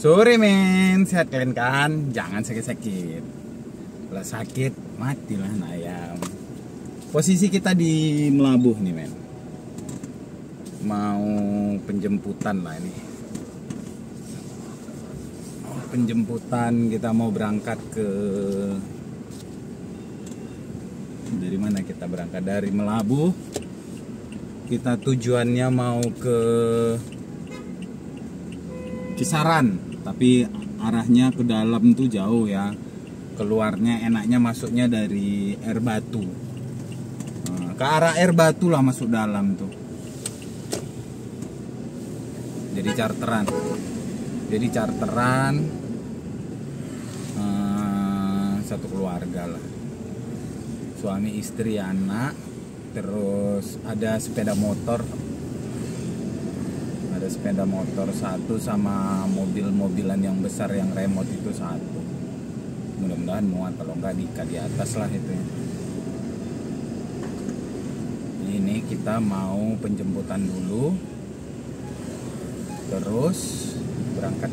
Sore men, sehat kalian kan? Jangan sakit-sakit. Kalau sakit, matilah ayam. Posisi kita di Melabuh nih men. Mau penjemputan lah ini. Penjemputan, kita mau berangkat ke... Dari mana kita berangkat? Dari Melabuh. Kita tujuannya mau ke Kisaran, tapi arahnya ke dalam tuh jauh ya. Keluarnya enaknya masuknya dari Air Batu. Nah, ke arah Air Batu lah masuk dalam tuh. Jadi charteran. Satu keluarga lah. Suami, istri, anak, terus ada sepeda motor. Sepeda motor satu sama mobil-mobilan yang besar yang remote itu satu. Mudah-mudahan muat, kalau enggak di atas lah itu. Ini kita mau penjemputan dulu, terus berangkat.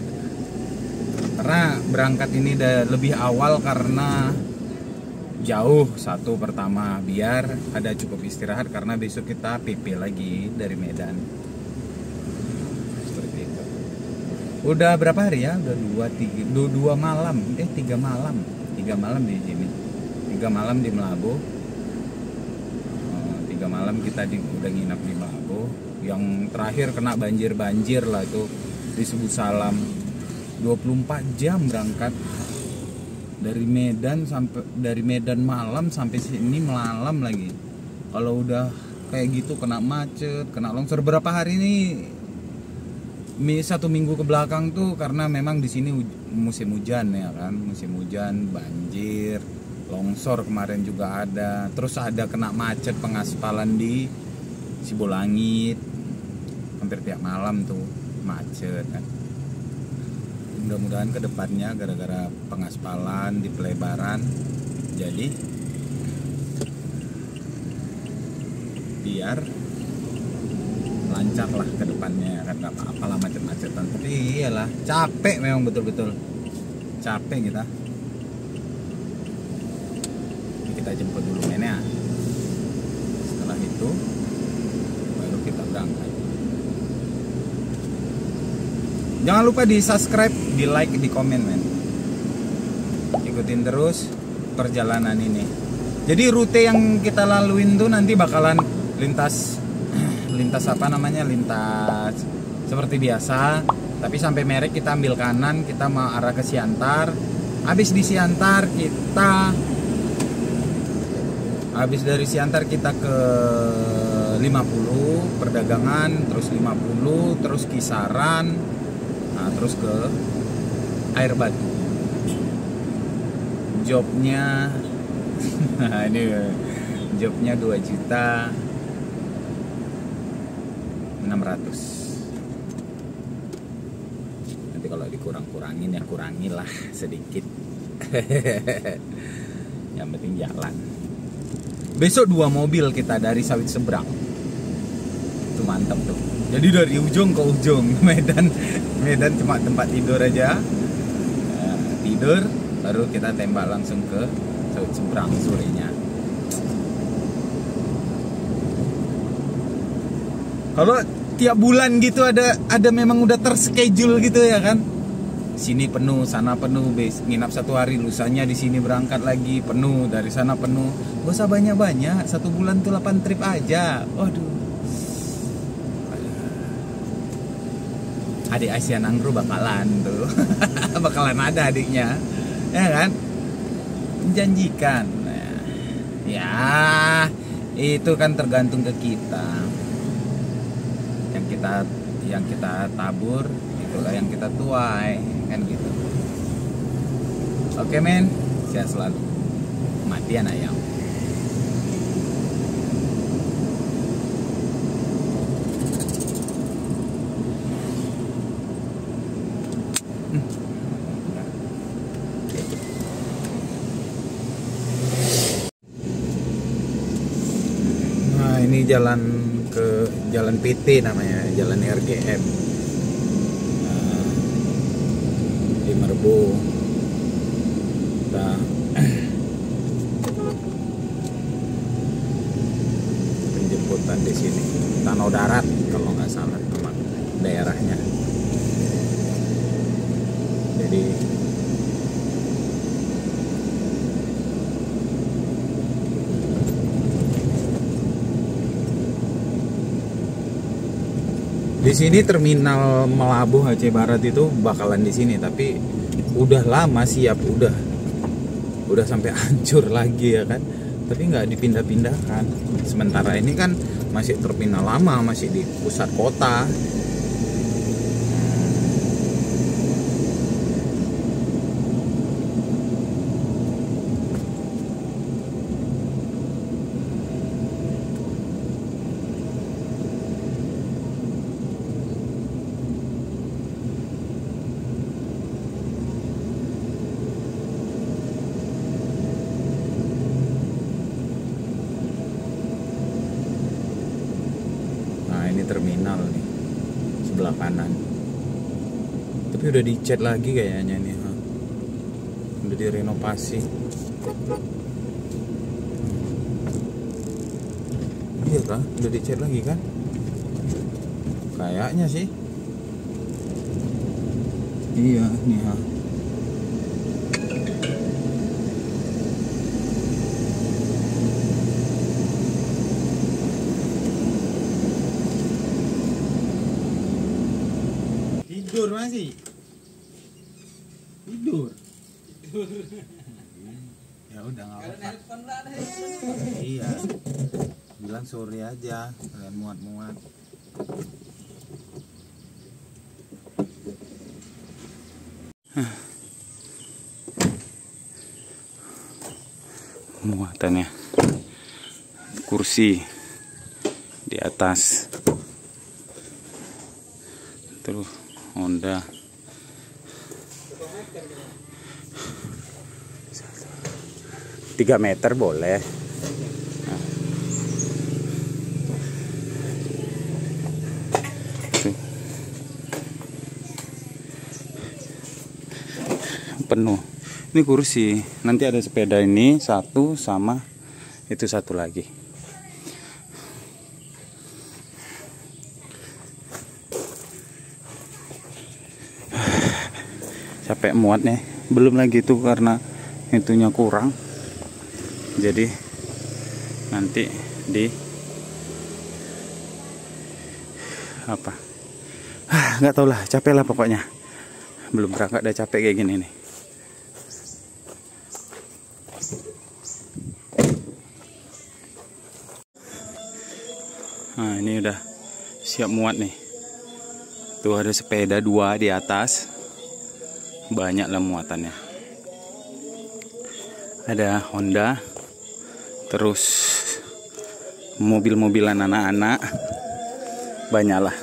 Karena berangkat ini lebih awal karena jauh, satu pertama, biar ada cukup istirahat karena besok kita PP lagi dari Medan. Udah berapa hari ya? Udah 3 malam. 3 malam. 3 malam di sini. 3 malam di Melabuh. 3 malam kita udah nginap di Melabuh. Yang terakhir kena banjir lah itu di Subuh Salam. 24 jam berangkat dari Medan malam sampai sini malam lagi. Kalau udah kayak gitu kena macet, kena longsor. Berapa hari ini? 1 minggu ke belakang tuh karena memang di sini musim hujan ya kan, musim hujan, banjir, longsor kemarin juga ada, terus ada kena macet pengaspalan di Sibolangit, hampir tiap malam tuh macet kan. Mudah-mudahan kedepannya gara-gara pengaspalan di pelebaran, jadi biar lancar lah ke depannya kan, gak apa-apa lah macet-macetan. Tapi iyalah, capek memang, betul-betul capek kita. Ini kita jemput dulu mainnya. Setelah itu baru kita berangkat. Jangan lupa di subscribe, di like, di komen men. Ikutin terus perjalanan ini. Jadi rute yang kita laluin tuh nanti bakalan lintas seperti biasa, tapi sampai Merek kita ambil kanan, kita mau arah ke Siantar. Habis dari Siantar kita ke 50 perdagangan, terus 50, terus Kisaran, nah terus ke Air Batu. Jobnya ini jobnya 2.600.000. Nanti kalau dikurang-kurangin ya kurangilah sedikit. Yang penting jalan. Besok 2 mobil kita dari Sawit Seberang. Itu mantap tuh. Jadi dari ujung ke ujung. Medan cuma tempat tidur aja. Tidur baru kita tembak langsung ke Sawit Seberang sorenya. Kalau tiap bulan gitu ada memang udah terschedule gitu ya kan. Sini penuh, sana penuh, nginap 1 hari, lusanya di sini berangkat lagi penuh, dari sana penuh. Gak usah banyak-banyak, 1 bulan tuh 8 trip aja. Waduh. Adik Asian Angro bakalan tuh. Bakalan ada adiknya. Ya kan? Menjanjikan. Ya, itu kan tergantung ke kita. Yang kita tabur itulah yang kita tuai kan gitu. Oke men, sehat selalu. Matian ayam. Nah ini jalan PT namanya, jalan RGM. Rebo. Kita penjemputan di sini, Tanah Darat kalau nggak salah nama daerahnya. Jadi di sini terminal Melabuh Aceh Barat itu bakalan di sini, tapi udah lama siap, udah sampai hancur lagi ya kan, tapi nggak dipindah-pindahkan. Sementara ini kan masih terminal lama, masih di pusat kota. Terminal nih sebelah kanan, tapi udah dicat lagi kayaknya nih, udah direnovasi. Iya kah? Udah dicat lagi kan? Kayaknya sih. Iya nih ha. Tidur masih? Tidur. Ya udah nggak apa-apa. Iya. Bilang sore aja, kalian muat-muat. Muatannya. Kursi di atas. Terus Honda 3 meter boleh. Nah. Penuh. Ini kursi. Nanti ada sepeda ini satu, sama itu satu lagi. Capek muat nih, belum lagi itu karena itunya kurang, jadi nanti di apa nggak tau lah, capek lah pokoknya. Belum berangkat udah capek kayak gini nih. Nah ini udah siap muat nih, tuh ada sepeda 2 di atas. Banyak lah muatannya. Ada Honda, terus mobil-mobilan anak-anak, banyak lah.